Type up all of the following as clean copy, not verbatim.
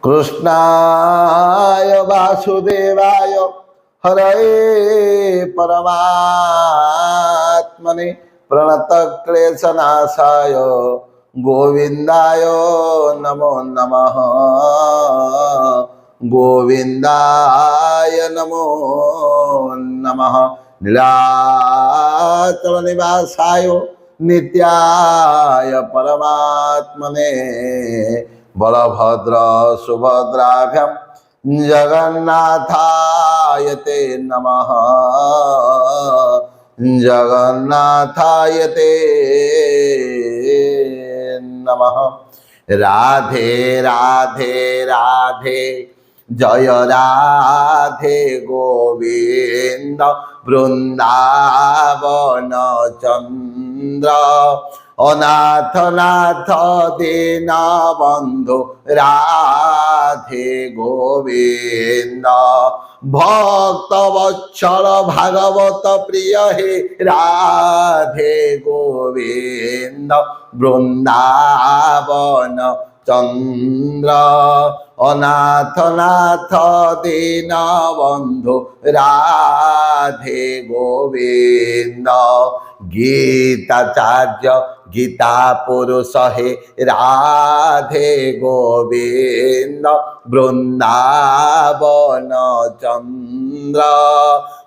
कृष्णाय वासुदेवाय हरये परमात्मने प्रणतक्लेशनाशाय गोविन्दाय नमो नमः। गोविन्दाय नमो नमः। नीलाचल निवासाय नित्याय परमात्मने बलभद्र सुभद्राभ्यां जगन्नाथाय ते नमः। जगन्नाथाय ते नमः। राधे राधे राधे जय राधे गोविंद वृंदावन चंद्र अनाथ नाथ दीन बंधु राधे गोविंद भक्त वत्सल भागवत प्रिय हे राधे गोविंद वृंदावन चंद्र अनाथ नाथ दीन बंधु राधे गोविंद गीताचार्य गीता पुरुष हे राधे गोविंद वृंदावन चंद्र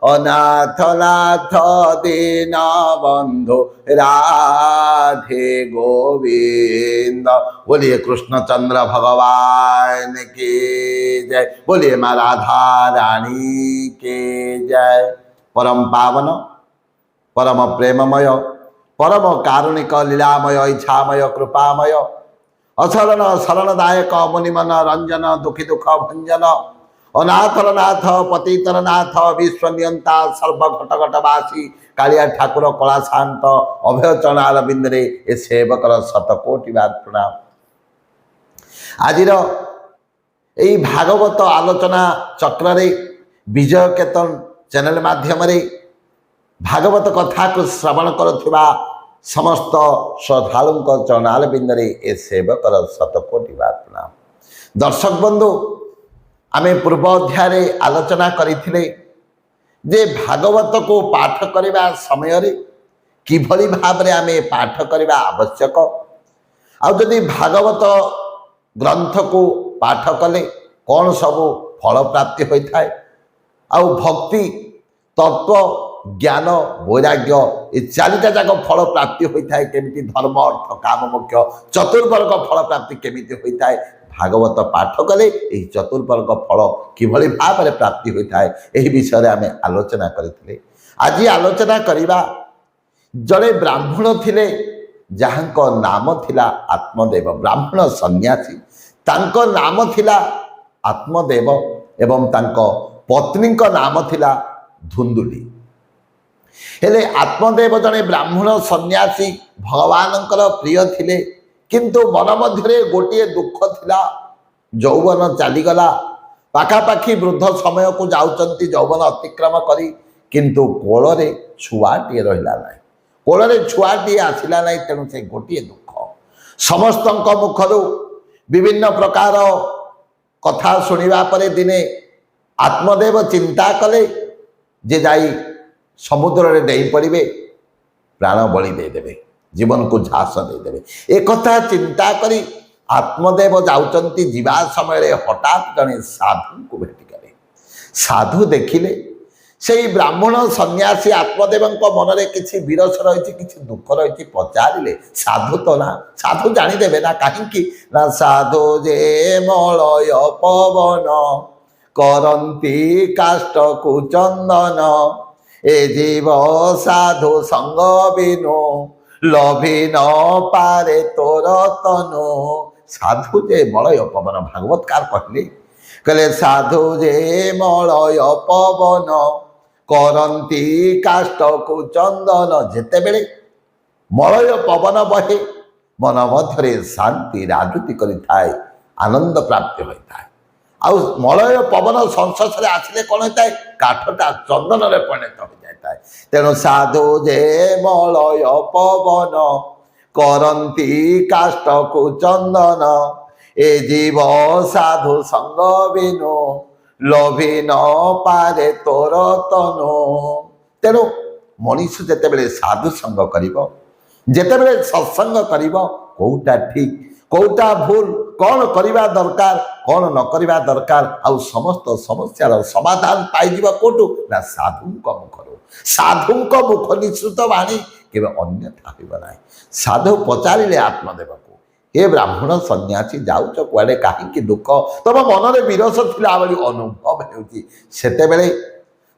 अनाथ नाथ दीन बंधु राधे गोविंद। बोलिए कृष्णचंद्र भगवान की जय। बोलिए माँ राधा रानी की जय। परम पावन परम प्रेममय परम कारुणिक लीलामय इच्छामय कृपामय अशरण शरणदायक मुनिमन रंजन दुखी दुख भंजन अनाथर नाथ पतितर नाथ विश्वनियंता सर्वघटघटवासी कालिया ठाकुर कला शांत अभय चरणार बिंदरे ए सेवकर शतकोटि बार प्रणाम। आज यही भागवत आलोचना चक्र विजय केतन चैनल माध्यम भागवत कथा को श्रवण करुवा समस्त श्रद्धालु चरणार बिंदरे ए सेवकर शतकोटि बार प्रणाम। दर्शक बंधु आमे पूर्व अध्याय आलोचना करथिले जे भागवत को पाठ करने समय किभली भाव में आमे पाठ करने आवश्यक आदि भागवत ग्रंथ को पाठ कले कौन सब फल प्राप्ति होता है आउ भक्ति तत्व ज्ञान वैराग्य ये चारिटा जाक फल प्राप्ति होता है केमिति धर्म अर्थ काम मोक्ष चतुर्वर्ग फल प्राप्ति केमिति होता है भागवत पाठ कले यही चतुर्वर्ग फल किभली भाव में प्राप्ति होता है यही विषय आम आलोचना करथिले। आज आलोचना करिबा जड़े ब्राह्मण थिले जहांको नाम थिला आत्मदेव ब्राह्मण सन्यासी तांको नाम थिला आत्मदेव एवं तांको पत्नी को नाम थिला धुंदुली। हेले आत्मदेव जड़े ब्राह्मण सन्यासी भगवानंकर प्रिय थिले किंतु मन मध्य गोटे दुख थिला यौवन चलीगला पाखापाखी वृद्ध समय को जाउचंती यौवन अतिक्रम करी किंतु कोଳରେ छुआटीए रहिला नाही कोଳରେ छुआटीए आसिला नाही तेणु से गोटे दुख समस्त मुखर विभिन्न प्रकार कथा शुणिबा परे दिने आत्मदेव चिंता कले जे जाई समुद्र रे डेई पड़िबे प्राण बलि देदेबे जीवन को झास देदेबे एक कथा चिंता करी आत्मदेव जाउचंती जीवा समय हठात जने साधु को भेटी करे साधु देखिले से ब्राह्मण सन्यासी आत्मदेव मन में किसी विरस रही किसी दुख रही पचारे साधु तो ना साधु जानीदेवे ना कहीं ना साधु जे मलय पवन करती काष्ठ को चंदन ए जीव साधु संग बिनु लभी न पारे तोर तनु। साधु जे मलय पवन भागवतकार कहले साधु जे मलय पवन करती काष्ठ को चंदन जेते बेले मलय पवन बहे मन मध्य शांति राजूति करिथाए आनंद प्राप्त होता है आउ मलय पवन संस्पर्श आसिले कौन होता है काठटा चंदन रे परिणत हो जाता है। तेणु साधु जे मलय पवन करती काष्ठ को चंदन ଏ ଜୀବ ସାଧୁ ସଙ୍ଗ ବିନୁ ଲୋଭି ନ ପାରେ ତୋର ତନୁ। ତେଣୁ ମଣିଷ ଯେତେବେଳେ ସାଧୁ ସଙ୍ଗ କରିବ, ଯେତେବେଳେ ସତ୍ସଙ୍ଗ କରିବ, କୋଉଟା ଠିକ କୋଉଟା ଭୁଲ, କଣ କରିବା ଦରକାର, କଣ ନ କରିବା ଦରକାର, ଆଉ ସମସ୍ତ ସମସ୍ୟାର ସମାଧାନ ପାଇଯିବ କୋଉଠୁ? ନା ସାଧୁଙ୍କ ମୁଖରୁ। ସାଧୁଙ୍କ ମୁଖ ନିଃସୃତ ବାଣୀ କେବେ ଅନ୍ୟଥା ହେବ ନାହିଁ। ସାଧୁ ପଚାରିଲେ ଆତ୍ମଦେବକୁ, ଏ ବ୍ରାହ୍ମଣ ସନ୍ନ୍ୟାସୀ ଯାଉଛ କୁଆଡ଼େ, କାହିଁକି ଦୁଃଖ? ତମ ମନରେ ବିରସ ଥିଲା ଭଳି ଅନୁଭବ ହେଉଛି। ସେତେବେଳେ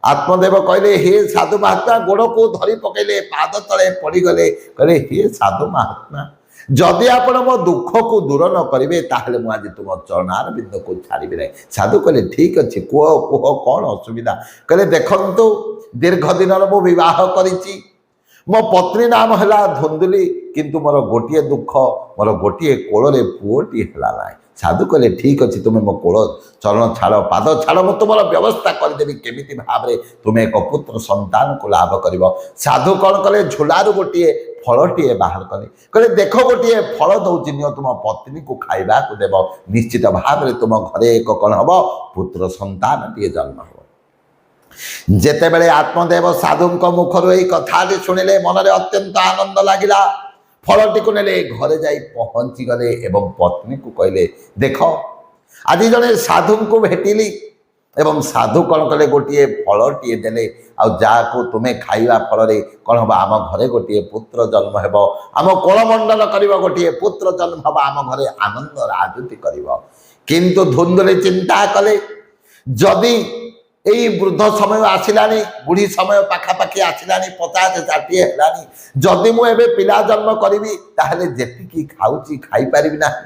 ଆତ୍ମଦେବ କହିଲେ, ହେ ସାଧୁ ମହାତ୍ମା, ଗୋଡ଼କୁ ଧରି ପକେଇଲେ, ପାଦ ତଳେ ପଡ଼ିଗଲେ, କହିଲେ, ହେ ସାଧୁ ମହାତ୍ମା, ଯଦି ଆପଣ ମୋ ଦୁଃଖକୁ ଦୂର ନ କରିବେ ତାହେଲେ ମୁଁ ଆଜି ତୁମ ଚରଣାର ବିନ୍ଦୁକୁ ଛାଡ଼ିବି ନାହିଁ। ସାଧୁ କହିଲେ, ଠିକ ଅଛି, କୁହ କୁହ କ'ଣ ଅସୁବିଧା? କହିଲେ, ଦେଖନ୍ତୁ, ଦୀର୍ଘ ଦିନର ମୁଁ ବିବାହ କରିଛି, ମୋ ପତ୍ନୀ ନାମ ହେଲା ଧୁନ୍ଦୁଲି, କିନ୍ତୁ ମୋର ଗୋଟିଏ ଦୁଃଖ, ମୋର ଗୋଟିଏ କୋଳରେ ପୁଅଟିଏ ହେଲା ନାହିଁ। ସାଧୁ କହିଲେ, ଠିକ ଅଛି, ତୁମେ ମୋ କୋଳ ଚରଣ ଛାଡ଼, ପାଦ ଛାଡ଼, ମୁଁ ତୁମର ବ୍ୟବସ୍ଥା କରିଦେବି କେମିତି ଭାବରେ ତୁମେ ଏକ ପୁତ୍ର ସନ୍ତାନକୁ ଲାଭ କରିବ। ସାଧୁ କ'ଣ କଲେ? ଝୁଲାରୁ ଗୋଟିଏ ଫଳଟିଏ ବାହାର କଲେ, କହିଲେ, ଦେଖ, ଗୋଟିଏ ଫଳ ଦଉଛି, ନିଅ ତୁମ ପତ୍ନୀକୁ ଖାଇବାକୁ ଦେବ, ନିଶ୍ଚିତ ଭାବରେ ତୁମ ଘରେ ଏକ କ'ଣ ହବ? ପୁତ୍ର ସନ୍ତାନଟିଏ ଜନ୍ମ ହେବ। ଯେତେବେଳେ ଆତ୍ମଦେବ ସାଧୁଙ୍କ ମୁଖରୁ ଏହି କଥାଟି ଶୁଣିଲେ, ମନରେ ଅତ୍ୟନ୍ତ ଆନନ୍ଦ ଲାଗିଲା। ଫଳଟିକୁ ନେଲେ, ଘରେ ଯାଇ ପହଞ୍ଚିଗଲେ ଏବଂ ପତ୍ନୀକୁ କହିଲେ, ଦେଖ, ଆଜି ଜଣେ ସାଧୁଙ୍କୁ ଭେଟିଲି ଏବଂ ସାଧୁ କ'ଣ କଲେ? ଗୋଟିଏ ଫଳଟିଏ ଦେଲେ, ଆଉ ଯାହାକୁ ତୁମେ ଖାଇବା ଫଳରେ କ'ଣ ହେବ? ଆମ ଘରେ ଗୋଟିଏ ପୁତ୍ର ଜନ୍ମ ହେବ, ଆମ କୋଳମଣ୍ଡଳ କରିବ, ଗୋଟିଏ ପୁତ୍ର ଜନ୍ମ ହେବ, ଆମ ଘରେ ଆନନ୍ଦ ରାଜୁତି କରିବ। କିନ୍ତୁ ଧୁନ୍ଦୁଲି ଚିନ୍ତା କଲେ, ଯଦି এই ବୃଦ୍ଧ ସମୟ ଆସିଲାଣି, ବୁଢ଼ୀ ସମୟ ପାଖାପାଖି ଆସିଲାଣି, 50-60 ହେଲାଣି, ଯଦି ମୁଁ ଏବେ ପିଲା ଜନ୍ମ କରିବି ତାହେଲେ ଯେତିକି ଖାଉଛି ଖାଇପାରିବି ନାହିଁ,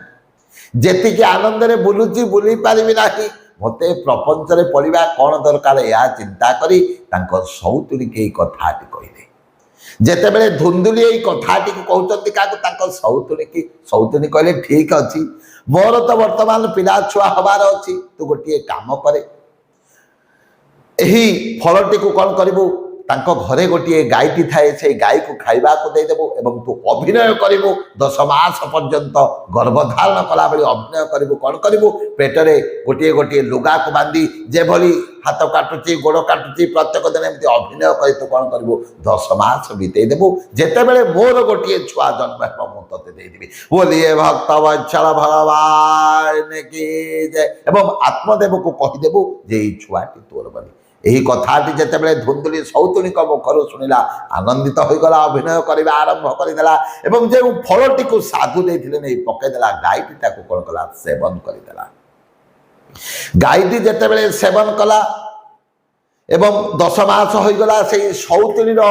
ଯେତିକି ଆନନ୍ଦରେ ବୁଲୁଛି ବୁଲି ପାରିବି ନାହିଁ, ମୋତେ ପ୍ରପଞ୍ଚରେ ପଡ଼ିବା କ'ଣ ଦରକାର? ଏହା ଚିନ୍ତା କରି ତାଙ୍କ ସଉତୁଣୀକି ଏଇ କଥାଟି କହିଲେ। ଯେତେବେଳେ ଧୁନ୍ଦୁଲି ଏଇ କଥାଟିକୁ କହୁଛନ୍ତି କାହାକୁ? ତାଙ୍କ ସଉତୁଣୀକି। ସଉତୁଣୀ କହିଲେ, ଠିକ ଅଛି, ମୋର ତ ବର୍ତ୍ତମାନ ପିଲା ଛୁଆ ହେବାର ଅଛି, ତୁ ଗୋଟିଏ କାମ କରେ, ଏହି ଫଳଟିକୁ କ'ଣ କରିବୁ? ତାଙ୍କ ଘରେ ଗୋଟିଏ ଗାଈଟି ଥାଏ, ସେଇ ଗାଈକୁ ଖାଇବାକୁ ଦେଇଦେବୁ ଏବଂ ତୁ ଅଭିନୟ କରିବୁ, 10 ମାସ ପର୍ଯ୍ୟନ୍ତ ଗର୍ଭଧାରଣ କଲାଭଳି ଅଭିନୟ କରିବୁ। କ'ଣ କରିବୁ? ପେଟରେ ଗୋଟିଏ ଗୋଟିଏ ଲୁଗାକୁ ବାନ୍ଧି, ଯେଭଳି ହାତ କାଟୁଛି, ଗୋଡ଼ କାଟୁଛି, ପ୍ରତ୍ୟେକ ଦିନ ଏମିତି ଅଭିନୟ କରି ତୁ କ'ଣ କରିବୁ? 10 ମାସ ବିତେଇ ଦେବୁ। ଯେତେବେଳେ ମୋର ଗୋଟିଏ ଛୁଆ ଜନ୍ମ ହେବ ମୁଁ ତୋତେ ଦେଇଦେବି। ବୋଲିଏ ଭକ୍ତ ବତ୍ସଳ ଭଗବାନ କି ଜୟ। ଏବଂ ଆତ୍ମଦେବକୁ କହିଦେବୁ ଯେ ଏଇ ଛୁଆଟି ତୋର ବୋଲି। ଏହି କଥାଟି ଯେତେବେଳେ ଧୁନ୍ଦୁଲି ସଉତୁଣୀଙ୍କ ମୁଖରୁ ଶୁଣିଲା, ଆନନ୍ଦିତ ହୋଇଗଲା, ଅଭିନୟ କରିବା ଆରମ୍ଭ କରିଦେଲା ଏବଂ ଯେଉଁ ଫଳଟିକୁ ସାଧୁ ଦେଇଥିଲେ ନେଇ ପକେଇଦେଲା, ଗାଈଟି ତାକୁ କ'ଣ କଲା? ସେବନ କରିଦେଲା। ଗାଈଟି ଯେତେବେଳେ ସେବନ କଲା ଏବଂ 10 ମାସ ହୋଇଗଲା, ସେଇ ସଉତୁଣୀର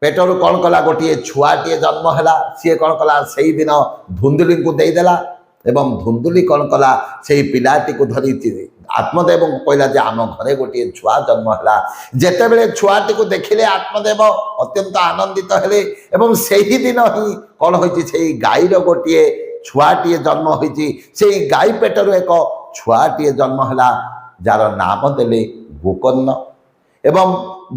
ପେଟରୁ କ'ଣ କଲା? ଗୋଟିଏ ଛୁଆଟିଏ ଜନ୍ମ ହେଲା। ସିଏ କ'ଣ କଲା? ସେଇଦିନ ଧୁନ୍ଦୁଲିଙ୍କୁ ଦେଇଦେଲା ଏବଂ ଧୁନ୍ଦୁଲି କ'ଣ କଲା? ସେଇ ପିଲାଟିକୁ ଧରି ଆତ୍ମଦେବଙ୍କୁ କହିଲା ଯେ ଆମ ଘରେ ଗୋଟିଏ ଛୁଆ ଜନ୍ମ ହେଲା। ଯେତେବେଳେ ଛୁଆଟିକୁ ଦେଖିଲେ ଆତ୍ମଦେବ ଅତ୍ୟନ୍ତ ଆନନ୍ଦିତ ହେଲେ ଏବଂ ସେହିଦିନ ହିଁ କ'ଣ ହୋଇଛି? ସେଇ ଗାଈର ଗୋଟିଏ ଛୁଆଟିଏ ଜନ୍ମ ହୋଇଛି। ସେଇ ଗାଈ ପେଟରୁ ଏକ ଛୁଆଟିଏ ଜନ୍ମ ହେଲା, ଯାହାର ନାମ ଦେଲେ ଗୋକର୍ଣ୍ଣ। ଏବଂ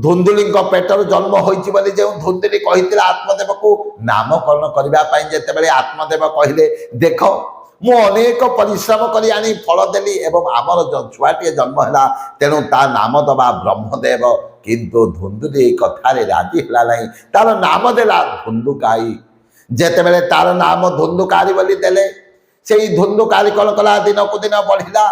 ଧୁନ୍ଦୁଲିଙ୍କ ପେଟରୁ ଜନ୍ମ ହୋଇଛି ବୋଲି ଯେଉଁ ଧୁନ୍ଦୁଲି କହିଥିଲା ଆତ୍ମଦେବକୁ ନାମକରଣ କରିବା ପାଇଁ, ଯେତେବେଳେ ଆତ୍ମଦେବ କହିଲେ, ଦେଖ, ମୁଁ ଅନେକ ପରିଶ୍ରମ କରି ଆଣି ଫଳ ଦେଲି ଏବଂ ଆମର ଛୁଆଟିଏ ଜନ୍ମ ହେଲା, ତେଣୁ ତା ନାମ ଦେବା ବ୍ରହ୍ମଦେବ। କିନ୍ତୁ ଧୁନ୍ଦୁଲି ଏଇ କଥାରେ ରାଜି ହେଲା ନାହିଁ, ତାର ନାମ ଦେଲା ଧୁନ୍ଦୁକାଇ। ଯେତେବେଳେ ତାର ନାମ ଧୁନ୍ଦୁକାରି ବୋଲି ଦେଲେ, ସେଇ ଧୁନ୍ଦୁକାରି କ'ଣ କଲା? ଦିନକୁ ଦିନ ବଢ଼ିଲା।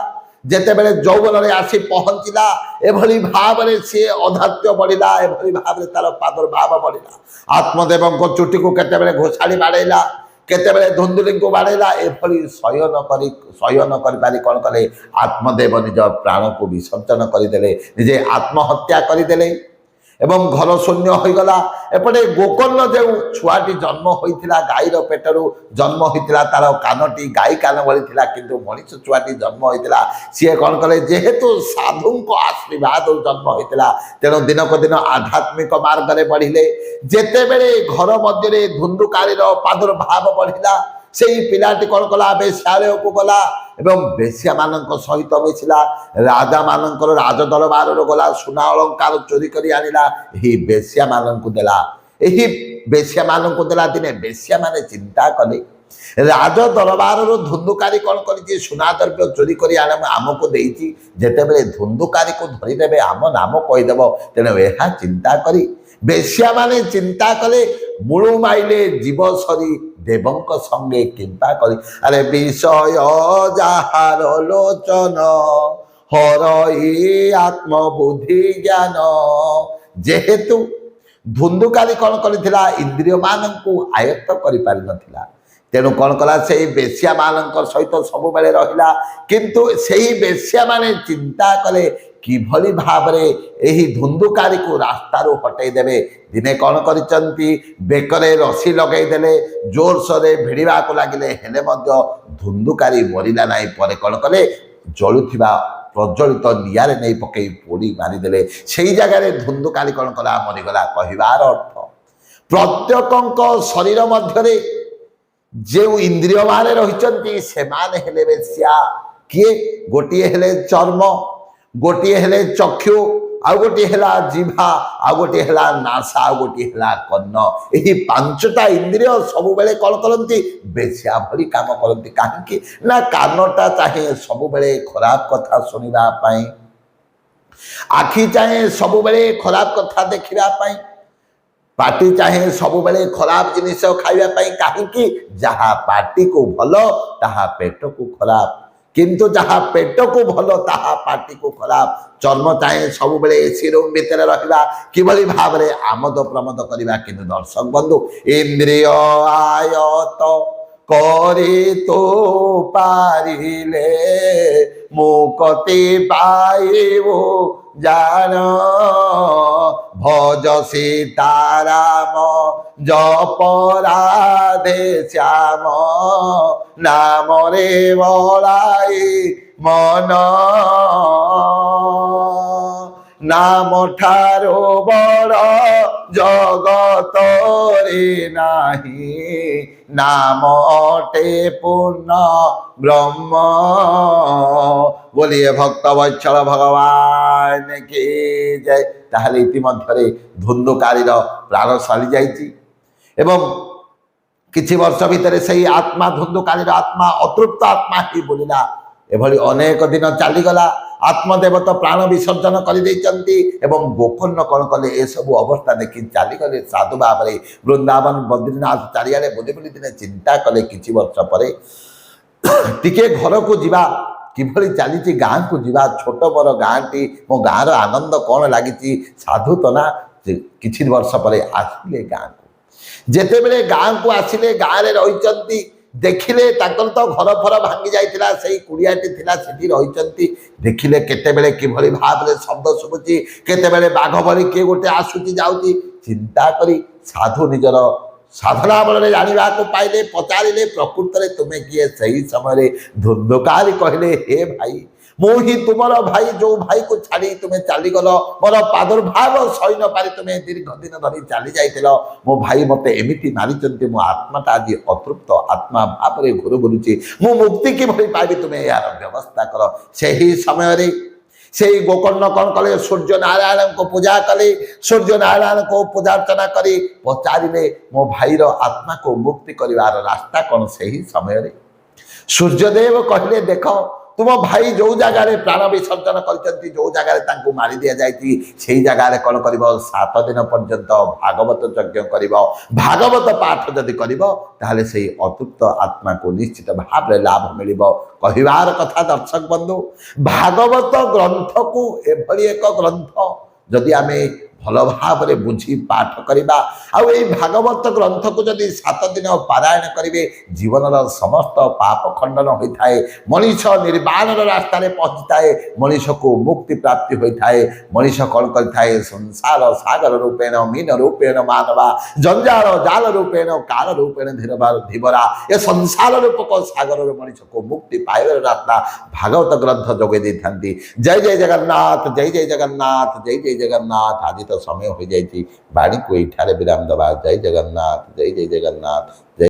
ଯେତେବେଳେ ଯୌବନରେ ଆସି ପହଞ୍ଚିଲା, ଏଭଳି ଭାବରେ ସିଏ ଅଧାତ୍ୟ ବଢ଼ିଲା, ଏଭଳି ଭାବରେ ତାର ପ୍ରାଦୁର୍ଭାବ ବଢ଼ିଲା। ଆତ୍ମଦେବଙ୍କ ଚୁଟିକୁ କେତେବେଳେ ଘୋଷାଡ଼ି ବାଡ଼େଇଲା, କେତେବେଳେ ଧୁନ୍ଦୁଲିଙ୍କୁ ବାଡ଼େଇଲା। ଏଭଳି ସହ୍ୟ ନ କରିପାରି କ'ଣ କଲେ? ଆତ୍ମଦେବ ନିଜ ପ୍ରାଣକୁ ବିସର୍ଜନ କରିଦେଲେ, ନିଜେ ଆତ୍ମହତ୍ୟା କରିଦେଲେ ଏବଂ ଘର ଶୂନ୍ୟ ହୋଇଗଲା। ଏପଟେ ଗୋକର୍ଣ୍ଣ ଯେଉଁ ଛୁଆଟି ଜନ୍ମ ହୋଇଥିଲା, ଗାଈର ପେଟରୁ ଜନ୍ମ ହୋଇଥିଲା, ତାର କାନଟି ଗାଈ କାନ ଭଳି ଥିଲା, କିନ୍ତୁ ମଣିଷ ଛୁଆଟି ଜନ୍ମ ହୋଇଥିଲା। ସିଏ କ'ଣ କଲେ? ଯେହେତୁ ସାଧୁଙ୍କ ଆଶୀର୍ବାଦରୁ ଜନ୍ମ ହୋଇଥିଲା, ତେଣୁ ଦିନକୁ ଦିନ ଆଧ୍ୟାତ୍ମିକ ମାର୍ଗରେ ବଢ଼ିଲେ। ଯେତେବେଳେ ଘର ମଧ୍ୟରେ ଧୁନ୍ଦୁକାରୀର ପ୍ରାଦୁର୍ଭାବ ବଢ଼ିଲା, ସେଇ ପିଲାଟି କ'ଣ କଲା? ବେଶ୍ୟାଳୟକୁ ଗଲା ଏବଂ ବେଶ୍ୟାମାନଙ୍କ ସହିତ ମିଶିଲା। ରାଜାମାନଙ୍କର ରାଜଦରବାରରୁ ଗଲା, ସୁନା ଅଳଙ୍କାର ଚୋରି କରି ଆଣିଲା, ଏହି ବେଶ୍ୟାମାନଙ୍କୁ ଦେଲା। ଏହି ବେଶ୍ୟାମାନଙ୍କୁ ଦେଲା। ଦିନେ ବେଶ୍ୟାମାନେ ଚିନ୍ତା କଲେ, রাজ দরবারর ধুন্দুকাରୀ କ'ଣ କରିଛି ସୁନା ଦ୍ରବ୍ୟ ଚୋରି କରି ଆମକୁ ଦେଇଛି। ଯେତେବେଳେ ଧୁନ୍ଦୁକାରୀକୁ ଧରିଦେବେ ଆମ ନାମ କହିଦେବ। ତେଣୁ ଏହା ଚିନ୍ତା କରି ବେଶ୍ୟାମାନେ ଚିନ୍ତା କଲେ ମୂଳୁ ମାଇଲେ ଜୀବ ସରି ଦେବଙ୍କ ସଙ୍ଗେ କିମ୍ପା କରି। ଆରେ ବିଷୟ ଯାହାର ଲୋଚନ ହରଇ ଆତ୍ମବୁଦ୍ଧି ଜ୍ଞାନ। ଯେହେତୁ ଧୁନ୍ଦୁକାରୀ କ'ଣ କରିଥିଲା ଇନ୍ଦ୍ରିୟମାନଙ୍କୁ ଆୟତ୍ତ କରିପାରିନଥିଲା, ତେଣୁ କ'ଣ କଲା ସେଇ ବେଶ୍ୟାମାନଙ୍କ ସହିତ ସବୁବେଳେ ରହିଲା। କିନ୍ତୁ ସେହି ବେଶ୍ୟାମାନେ ଚିନ୍ତା କଲେ କିଭଳି ଭାବରେ ଏହି ଧୁନ୍ଦୁକାରୀକୁ ରାସ୍ତାରୁ ହଟେଇ ଦେବେ। ଦିନେ କ'ଣ କରିଛନ୍ତି ବେକରେ ରସି ଲଗେଇଦେଲେ, ଜୋରସୋରରେ ଭିଡ଼ିବାକୁ ଲାଗିଲେ, ହେଲେ ମଧ୍ୟ ଧୁନ୍ଦୁକାରୀ ମରିଲା ନାହିଁ। ପରେ କ'ଣ କଲେ ଜଳୁଥିବା ପ୍ରଜ୍ୱଳିତ ନିଆଁରେ ନେଇ ପକାଇ ପୋଡ଼ି ମାରିଦେଲେ। ସେଇ ଜାଗାରେ ଧୁନ୍ଦୁକାରୀ କ'ଣ କଲା ମରିଗଲା। କହିବାର ଅର୍ଥ ପ୍ରତ୍ୟେକଙ୍କ ଶରୀର ମଧ୍ୟରେ ଯେଉଁ ଇନ୍ଦ୍ରିୟମାନେ ରହିଛନ୍ତି ସେମାନେ ହେଲେ ବେଶ୍ୟା। କିଏ? ଗୋଟିଏ ହେଲେ ଚର୍ମ, ଗୋଟିଏ ହେଲେ ଚକ୍ଷୁ, ଆଉ ଗୋଟିଏ ହେଲା ଜିଭା, ଆଉ ଗୋଟିଏ ହେଲା ନାସା, ଆଉ ଗୋଟିଏ ହେଲା କର୍ଣ୍ଣ। ଏହି ପାଞ୍ଚଟା ଇନ୍ଦ୍ରିୟ ସବୁବେଳେ କ'ଣ କରନ୍ତି? ବେଶ୍ୟା ଭଳି କାମ କରନ୍ତି। କାହିଁକି ନା କାନଟା ଚାହେଁ ସବୁବେଳେ ଖରାପ କଥା ଶୁଣିବା ପାଇଁ, ଆଖି ଚାହେଁ ସବୁବେଳେ ଖରାପ କଥା ଦେଖିବା ପାଇଁ, ପାଟି ଚାହେଁ ସବୁବେଳେ ଖରାପ ଜିନିଷ ଖାଇବା ପାଇଁ। କାହିଁକି? ଯାହା ପାଟିକୁ ଭଲ ତାହା ପେଟକୁ ଖରାପ, କିନ୍ତୁ ଯାହା ପେଟକୁ ଭଲ ତାହା ପାଟିକୁ ଖରାପ। ଚର୍ମ ଚାହେଁ ସବୁବେଳେ ଏସି ରୁମ୍ ଭିତରେ ରହିବା, କିଭଳି ଭାବରେ ଆମୋଦ ପ୍ରମୋଦ କରିବା। କିନ୍ତୁ ଦର୍ଶକ ବନ୍ଧୁ, ଇନ୍ଦ୍ରିୟ ଆୟତ କରି ତୁ ପାରିଲେ ମୁକ୍ତି ପାଇବୁ ଜାନ। ଭଜ ସୀତାରାମ ଜପ ରାଧେ ଶ୍ୟାମ ନାମରେ ବଳାଇ ମନ। ନାମ ଠାରୁ ବଡ଼ ଜଗତରେ ନାହିଁ, ନାମ ଅଟେ ପୂର୍ଣ୍ଣ ବ୍ରହ୍ମ। ବୋଲିଏ ଭକ୍ତ ବତ୍ସଳ ଭଗବାନ କି ଜୟ। ତାହେଲେ ଇତିମଧ୍ୟରେ ଧୁନ୍ଦୁକାରୀର ପ୍ରାଣ ସରି ଯାଇଛି ଏବଂ କିଛି ବର୍ଷ ଭିତରେ ସେହି ଆତ୍ମା, ଧୁନ୍ଦୁକାରୀର ଆତ୍ମା ଅତୃପ୍ତ ଆତ୍ମା ହିଁ ବୁଲିଲା। ଏଭଳି ଅନେକ ଦିନ ଚାଲିଗଲା। ଆତ୍ମଦେବତା ପ୍ରାଣ ବିସର୍ଜନ କରିଦେଇଛନ୍ତି ଏବଂ ଗୋକର୍ଣ୍ଣ କ'ଣ କଲେ ଏସବୁ ଅବସ୍ଥା ଦେଖି ଚାଲିଗଲେ ସାଧୁ ଭାବରେ ବୃନ୍ଦାବନ, ବଦ୍ରୀନାଥ ଚାରିଆଡ଼େ ବୁଲି ବୁଲି ଦିନେ ଚିନ୍ତା କଲେ କିଛି ବର୍ଷ ପରେ ଟିକେ ଘରକୁ ଯିବା, କିଭଳି ଚାଲିଛି ଗାଁକୁ ଯିବା। ଛୋଟ ବଡ଼ ଗାଁଟି, ମୋ ଗାଁର ଆନନ୍ଦ କ'ଣ ଲାଗିଛି। ସାଧୁ ତ ନା। କିଛି ବର୍ଷ ପରେ ଆସିଲେ ଗାଁକୁ। ଯେତେବେଳେ ଗାଁକୁ ଆସିଲେ, ଗାଁରେ ରହିଛନ୍ତି, ଦେଖିଲେ ତାଙ୍କର ତ ଘର ଫର ଭାଙ୍ଗି ଯାଇଥିଲା, ସେଇ କୁଡ଼ିଆଟି ଥିଲା ସେଠି ରହିଛନ୍ତି। ଦେଖିଲେ କେତେବେଳେ କିଭଳି ଭାବରେ ଶବ୍ଦ ଶୁଭୁଛି, କେତେବେଳେ ବାଘ ଭଳି କିଏ ଗୋଟେ ଆସୁଛି ଯାଉଛି। ଚିନ୍ତା କରି ସାଧୁ ନିଜର ସାଧନା ବଳରେ ଜାଣିବାକୁ ପାଇଲେ। ପଚାରିଲେ ପ୍ରକୃତରେ ତୁମେ କିଏ? ସେହି ସମୟରେ ଧୁନ୍ଦୁକାରୀ କହିଲେ, ହେ ଭାଇ, ମୁଁ ହିଁ ତୁମର ଭାଇ, ଯେଉଁ ଭାଇକୁ ଛାଡ଼ି ତୁମେ ଚାଲିଗଲ। ମୋର ପ୍ରାଦୁର୍ଭାବ ସହି ନ ପାରି ତୁମେ ଦୀର୍ଘ ଦିନ ଧରି ଚାଲି ଯାଇଥିଲ। ମୋ ଭାଇ ମୋତେ ଏମିତି ମାରିଛନ୍ତି, ମୋ ଆତ୍ମାଟା ଆଜି ଅତୃପ୍ତ ଆତ୍ମା ଭାବରେ ଘୁରୁ ବୁଲୁଛି। ମୁଁ ମୁକ୍ତି କିଭଳି ପାଇବି? ତୁମେ ଏହାର ବ୍ୟବସ୍ଥା କର। ସେହି ସମୟରେ ସେଇ ଗୋକର୍ଣ୍ଣ କ'ଣ କଲେ? ସୂର୍ଯ୍ୟ ନାରାୟଣଙ୍କୁ ପୂଜା କଲେ। ସୂର୍ଯ୍ୟ ନାରାୟଣଙ୍କୁ ପୂଜା ଅର୍ଚ୍ଚନା କରି ପଚାରିଲେ, ମୋ ଭାଇର ଆତ୍ମାକୁ ମୁକ୍ତି କରିବାର ରାସ୍ତା କ'ଣ? ସେହି ସମୟରେ ସୂର୍ଯ୍ୟଦେବ କହିଲେ, ଦେଖ, ତୁମ ଭାଇ ଯେଉଁ ଜାଗାରେ ପ୍ରାଣ ବିସର୍ଜନ କରିଛନ୍ତି, ଯେଉଁ ଜାଗାରେ ତାଙ୍କୁ ମାରି ଦିଆଯାଇଛି, ସେହି ଜାଗାରେ କ'ଣ କରିବ? 7 ଦିନ ପର୍ଯ୍ୟନ୍ତ ଭାଗବତ ଯଜ୍ଞ କରିବ। ଭାଗବତ ପାଠ ଯଦି କରିବ ତାହେଲେ ସେହି ଅତୃପ୍ତ ଆତ୍ମାକୁ ନିଶ୍ଚିତ ଭାବରେ ଲାଭ ମିଳିବ। କହିବାର କଥା ଦର୍ଶକ ବନ୍ଧୁ, ଭାଗବତ ଗ୍ରନ୍ଥକୁ ଏଭଳି ଏକ ଗ୍ରନ୍ଥ ଯଦି ଆମେ ଭଲ ଭାବରେ ବୁଝି ପାଠ କରିବା, ଆଉ ଏହି ଭାଗବତ ଗ୍ରନ୍ଥକୁ ଯଦି 7 ଦିନ ପାରାୟଣ କରିବେ, ଜୀବନର ସମସ୍ତ ପାପ ଖଣ୍ଡନ ହୋଇଥାଏ। ମଣିଷ ନିର୍ବାଣର ରାସ୍ତାରେ ପହଞ୍ଚିଥାଏ। ମଣିଷକୁ ମୁକ୍ତି ପ୍ରାପ୍ତି ହୋଇଥାଏ। ମଣିଷ କ'ଣ କରିଥାଏ? ସଂସାର ସାଗର ରୂପେଣ ମୀନ ରୂପେଣ ମାନବା, ଜଞ୍ଜାଳ ଜାଲ ରୂପେଣ କାଳ ରୂପେଣ ଧୀବରା। ଏ ସଂସାର ରୂପକ ସାଗରରୁ ମଣିଷକୁ ମୁକ୍ତି ପାଇବାର ରାସ୍ତା ଭାଗବତ ଗ୍ରନ୍ଥ ଯୋଗାଇ ଦେଇଥାନ୍ତି। ଜୟ ଜୟ ଜଗନ୍ନାଥ, ଜୟ ଜୟ ଜଗନ୍ନାଥ, ଜୟ ଜୟ ଜଗନ୍ନାଥ। ଆଜି ତ ସମୟ ହୋଇଯାଇଛି, ବାଣୀକୁ ଏଇଠାରେ ବିରାମ ଦେବା। ଜୟ ଜଗନ୍ନାଥ, ଜୟ ଜୟ ଜଗନ୍ନାଥ।